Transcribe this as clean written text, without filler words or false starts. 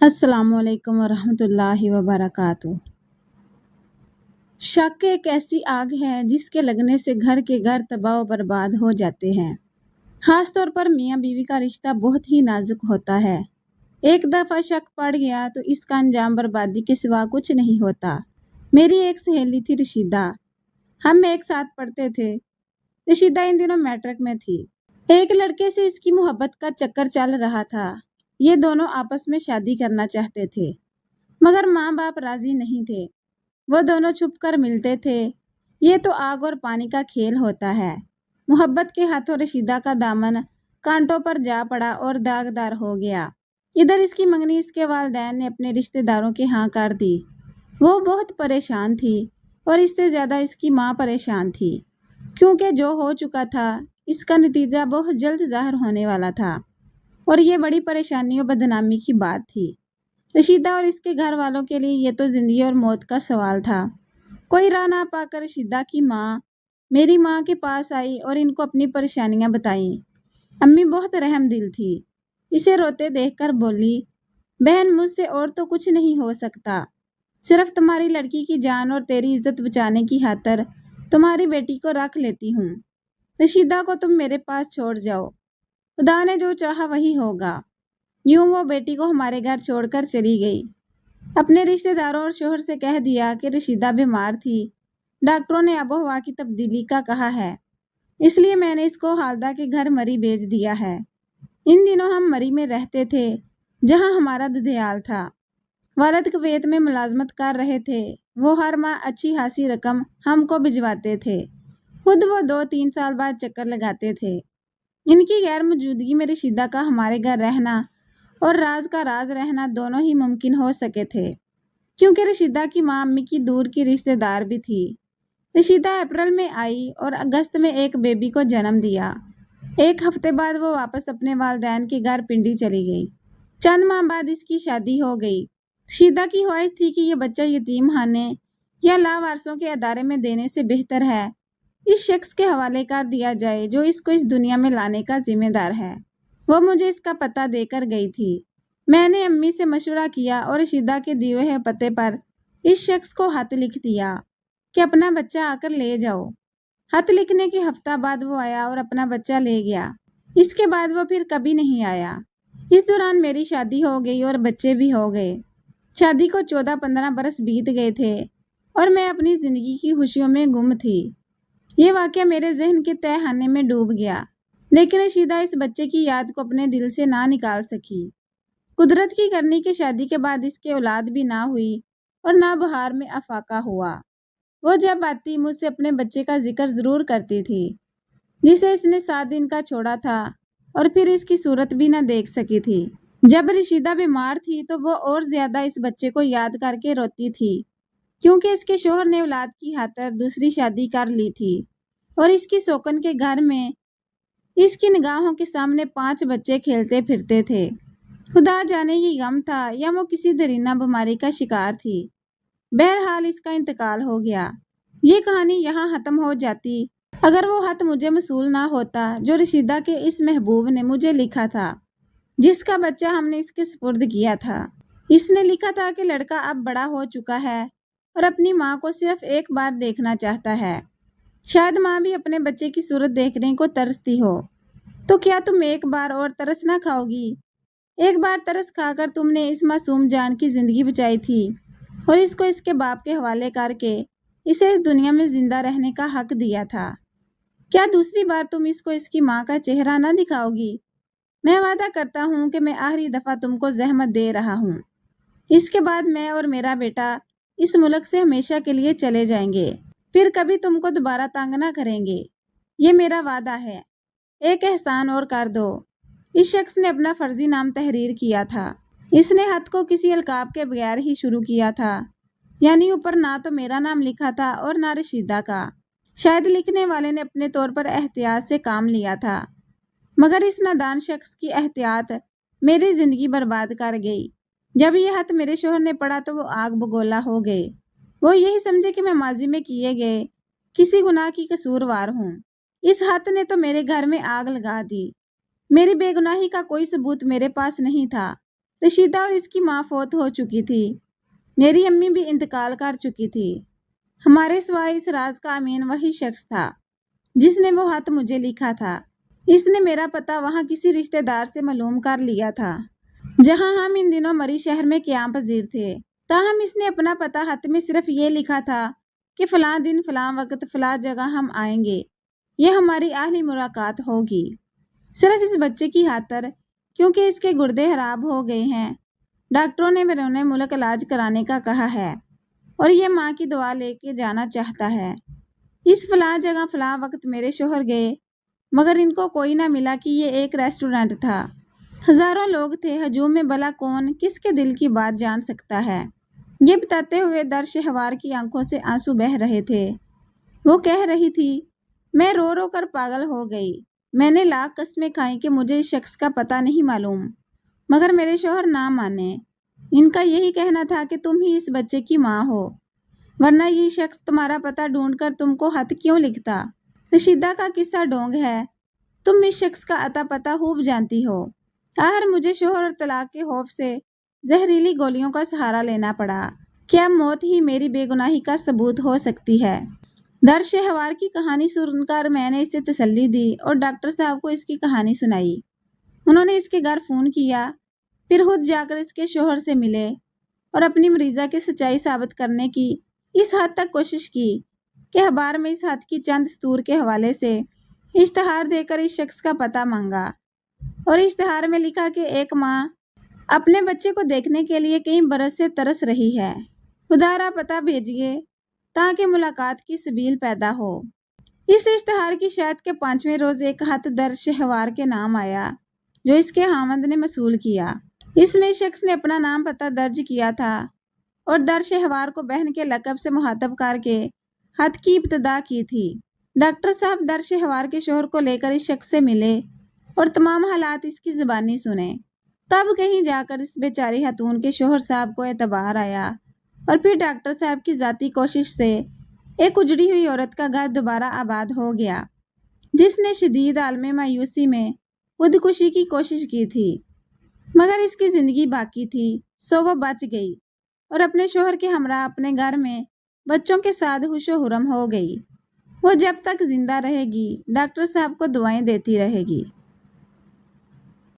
السلام علیکم ورحمۃ اللہ وبرکاتہ۔ شک ایک ایسی آگ ہے جس کے لگنے سے گھر کے گھر تباہ و برباد ہو جاتے ہیں۔ خاص طور پر میاں بیوی کا رشتہ بہت ہی نازک ہوتا ہے۔ ایک دفعہ شک پڑ گیا تو اس کا انجام بربادی کے سوا کچھ نہیں ہوتا۔ میری ایک سہیلی تھی رشیدہ، ہم ایک ساتھ پڑھتے تھے۔ رشیدہ ان دنوں میٹرک میں تھی۔ ایک لڑکے سے اس کی محبت کا چکر چل رہا تھا۔ یہ دونوں آپس میں شادی کرنا چاہتے تھے، مگر ماں باپ راضی نہیں تھے۔ وہ دونوں چھپ کر ملتے تھے۔ یہ تو آگ اور پانی کا کھیل ہوتا ہے۔ محبت کے ہاتھوں رشیدہ کا دامن کانٹوں پر جا پڑا اور داغدار ہو گیا۔ ادھر اس کی منگنی اس کے والدین نے اپنے رشتہ داروں کے ہاں کر دی۔ وہ بہت پریشان تھی اور اس سے زیادہ اس کی ماں پریشان تھی، کیونکہ جو ہو چکا تھا اس کا نتیجہ بہت جلد ظاہر ہونے والا تھا، اور یہ بڑی پریشانی اور بدنامی کی بات تھی۔ رشیدہ اور اس کے گھر والوں کے لیے یہ تو زندگی اور موت کا سوال تھا۔ کوئی راہ نہ پا کر رشیدہ کی ماں میری ماں کے پاس آئی اور ان کو اپنی پریشانیاں بتائیں۔ امی بہت رحم دل تھی۔ اسے روتے دیکھ کر بولی، بہن مجھ سے اور تو کچھ نہیں ہو سکتا، صرف تمہاری لڑکی کی جان اور تیری عزت بچانے کی خاطر تمہاری بیٹی کو رکھ لیتی ہوں۔ رشیدہ کو تم میرے پاس چھوڑ جاؤ، خدا نے جو چاہا وہی ہوگا۔ یوں وہ بیٹی کو ہمارے گھر چھوڑ کر چلی گئی۔ اپنے رشتہ داروں اور شوہر سے کہہ دیا کہ رشیدہ بیمار تھی، ڈاکٹروں نے آب و ہوا کی تبدیلی کا کہا ہے، اس لیے میں نے اس کو حالدہ کے گھر مری بھیج دیا ہے۔ ان دنوں ہم مری میں رہتے تھے، جہاں ہمارا ددھیال تھا۔ والد کویت میں ملازمت کر رہے تھے۔ وہ ہر ماہ اچھی خاصی رقم ہم کو بھجواتے تھے، خود وہ 2-3 سال بعد چکر لگاتے تھے۔ ان کی غیر موجودگی میں رشیدہ کا ہمارے گھر رہنا اور راز کا راز رہنا دونوں ہی ممکن ہو سکے تھے، کیونکہ رشیدہ کی ماں امی کی دور کی رشتہ دار بھی تھی۔ رشیدہ اپریل میں آئی اور اگست میں ایک بیبی کو جنم دیا۔ ایک ہفتے بعد وہ واپس اپنے والدین کے گھر پنڈی چلی گئی۔ چند ماہ بعد اس کی شادی ہو گئی۔ رشیدہ کی خواہش تھی کہ یہ بچہ یتیم خانے یا لاوارثوں کے ادارے میں دینے سے بہتر ہے اس شخص کے حوالے کر دیا جائے جو اس کو اس دنیا میں لانے کا ذمہ دار ہے۔ وہ مجھے اس کا پتہ دے کر گئی تھی۔ میں نے امی سے مشورہ کیا اور رشیدہ کے دیے ہوئے پتے پر اس شخص کو خط لکھ دیا کہ اپنا بچہ آ کر لے جاؤ۔ خط لکھنے کے ہفتہ بعد وہ آیا اور اپنا بچہ لے گیا۔ اس کے بعد وہ پھر کبھی نہیں آیا۔ اس دوران میری شادی ہو گئی اور بچے بھی ہو گئے۔ شادی کو 14-15 برس بیت گئے تھے اور میں اپنی زندگی کی خوشیوں میں گم تھی۔ یہ واقعہ میرے ذہن کے تہہ خانے میں ڈوب گیا، لیکن رشیدہ اس بچے کی یاد کو اپنے دل سے نہ نکال سکی۔ قدرت کی کرنی کہ شادی کے بعد اس کے اولاد بھی نہ ہوئی اور نہ بہار میں افاقہ ہوا۔ وہ جب آتی مجھ سے اپنے بچے کا ذکر ضرور کرتی تھی، جسے اس نے 7 دن کا چھوڑا تھا اور پھر اس کی صورت بھی نہ دیکھ سکی تھی۔ جب رشیدہ بیمار تھی تو وہ اور زیادہ اس بچے کو یاد کر کے روتی تھی، کیونکہ اس کے شوہر نے اولاد کی خاطر دوسری شادی کر لی تھی اور اس کی سوکن کے گھر میں اس کی نگاہوں کے سامنے 5 بچے کھیلتے پھرتے تھے۔ خدا جانے یہ غم تھا یا وہ کسی درینہ بیماری کا شکار تھی۔ بہرحال اس کا انتقال ہو گیا۔ یہ کہانی یہاں ختم ہو جاتی اگر وہ خط مجھے موصول نہ ہوتا جو رشیدہ کے اس محبوب نے مجھے لکھا تھا، جس کا بچہ ہم نے اس کے سپرد کیا تھا۔ اس نے لکھا تھا کہ لڑکا اب بڑا ہو چکا ہے اور اپنی ماں کو صرف ایک بار دیکھنا چاہتا ہے۔ شاید ماں بھی اپنے بچے کی صورت دیکھنے کو ترستی ہو، تو کیا تم ایک بار اور ترس نہ کھاؤ گی؟ ایک بار ترس کھا کر تم نے اس معصوم جان کی زندگی بچائی تھی اور اس کو اس کے باپ کے حوالے کر کے اسے اس دنیا میں زندہ رہنے کا حق دیا تھا۔ کیا دوسری بار تم اس کو اس کی ماں کا چہرہ نہ دکھاؤ گی؟ میں وعدہ کرتا ہوں کہ میں آخری دفعہ تم کو زحمت دے رہا ہوں۔ اس کے بعد میں اور میرا بیٹا اس ملک سے ہمیشہ کے لیے چلے جائیں گے، پھر کبھی تم کو دوبارہ تنگ نہ کریں گے، یہ میرا وعدہ ہے۔ ایک احسان اور کر دو۔ اس شخص نے اپنا فرضی نام تحریر کیا تھا۔ اس نے خط کو کسی القاب کے بغیر ہی شروع کیا تھا، یعنی اوپر نہ تو میرا نام لکھا تھا اور نہ رشیدہ کا۔ شاید لکھنے والے نے اپنے طور پر احتیاط سے کام لیا تھا، مگر اس نادان شخص کی احتیاط میری زندگی برباد کر گئی۔ جب یہ خط میرے شوہر نے پڑھا تو وہ آگ بگولا ہو گئے۔ وہ یہی سمجھے کہ میں ماضی میں کیے گئے کسی گناہ کی قصوروار ہوں۔ اس خط نے تو میرے گھر میں آگ لگا دی۔ میری بے گناہی کا کوئی ثبوت میرے پاس نہیں تھا، رشیدہ اور اس کی ماں فوت ہو چکی تھی۔ میری امی بھی انتقال کر چکی تھی۔ ہمارے سوائے اس راز کا امین وہی شخص تھا جس نے وہ خط مجھے لکھا تھا۔ اس نے میرا پتہ وہاں کسی رشتہ دار سے معلوم کر لیا تھا جہاں ہم ان دنوں مری شہر میں قیام پذیر تھے۔ تاہم اس نے اپنا پتہ خط میں صرف یہ لکھا تھا کہ فلاں دن فلاں وقت فلاں جگہ ہم آئیں گے، یہ ہماری آخری ملاقات ہوگی۔ صرف اس بچے کی خاطر، کیونکہ اس کے گردے خراب ہو گئے ہیں، ڈاکٹروں نے بیرون ملک علاج کرانے کا کہا ہے اور یہ ماں کی دعا لے کے جانا چاہتا ہے۔ اس فلاں جگہ فلاں وقت میرے شوہر گئے، مگر ان کو کوئی نہ ملا کہ یہ ایک ریسٹورنٹ تھا۔ ہزاروں لوگ تھے، ہجوم میں بھلا کون کس کے دل کی بات جان سکتا ہے۔ یہ بتاتے ہوئے درشہوار کی آنکھوں سے آنسو بہہ رہے تھے۔ وہ کہہ رہی تھی، میں رو رو کر پاگل ہو گئی۔ میں نے لاکھ قسمیں کھائیں کہ مجھے اس شخص کا پتہ نہیں معلوم، مگر میرے شوہر نہ مانے۔ ان کا یہی کہنا تھا کہ تم ہی اس بچے کی ماں ہو، ورنہ یہ شخص تمہارا پتہ ڈھونڈ کر تم کو خط کیوں لکھتا۔ رشیدہ کا قصہ ڈونگ ہے، تم اس شخص کا اتا پتہ خوب جانتی ہو۔ آخر مجھے شوہر اور طلاق کے خوف سے زہریلی گولیوں کا سہارا لینا پڑا۔ کیا موت ہی میری بے گناہی کا ثبوت ہو سکتی ہے؟ درشہوار کی کہانی سن کر میں نے اسے تسلی دی اور ڈاکٹر صاحب کو اس کی کہانی سنائی۔ انہوں نے اس کے گھر فون کیا، پھر خود جا کر اس کے شوہر سے ملے اور اپنی مریضہ کی سچائی ثابت کرنے کی اس حد تک کوشش کی کہ اخبار میں اس خط کی چند سطور کے حوالے سے اشتہار دے کر اس شخص کا پتہ مانگا، اور اشتہار میں لکھا کہ ایک ماں اپنے بچے کو دیکھنے کے لیے کئی برس سے ترس رہی ہے، خدا را پتہ بھیجیے تاکہ ملاقات کی سبیل پیدا ہو۔ اس اشتہار کی شاید کے 5ویں روز ایک خط درشہوار کے نام آیا جو اس کے خاوند نے موصول کیا۔ اس میں شخص نے اپنا نام پتہ درج کیا تھا اور درشہوار کو بہن کے لقب سے مخاطب کر کے خط کی ابتدا کی تھی۔ ڈاکٹر صاحب درشہوار کے شوہر کو لے کر اس شخص سے ملے اور تمام حالات اس کی زبانی سنے۔ تب کہیں جا کر اس بیچاری خاتون کے شوہر صاحب کو اعتبار آیا اور پھر ڈاکٹر صاحب کی ذاتی کوشش سے ایک اجڑی ہوئی عورت کا گھر دوبارہ آباد ہو گیا جس نے شدید عالم مایوسی میں خودکشی کی کوشش کی تھی، مگر اس کی زندگی باقی تھی، سو وہ بچ گئی اور اپنے شوہر کے ہمراہ اپنے گھر میں بچوں کے ساتھ خوش و خرم ہو گئی۔ وہ جب تک زندہ رہے گی ڈاکٹر صاحب کو دعائیں دیتی رہے گی۔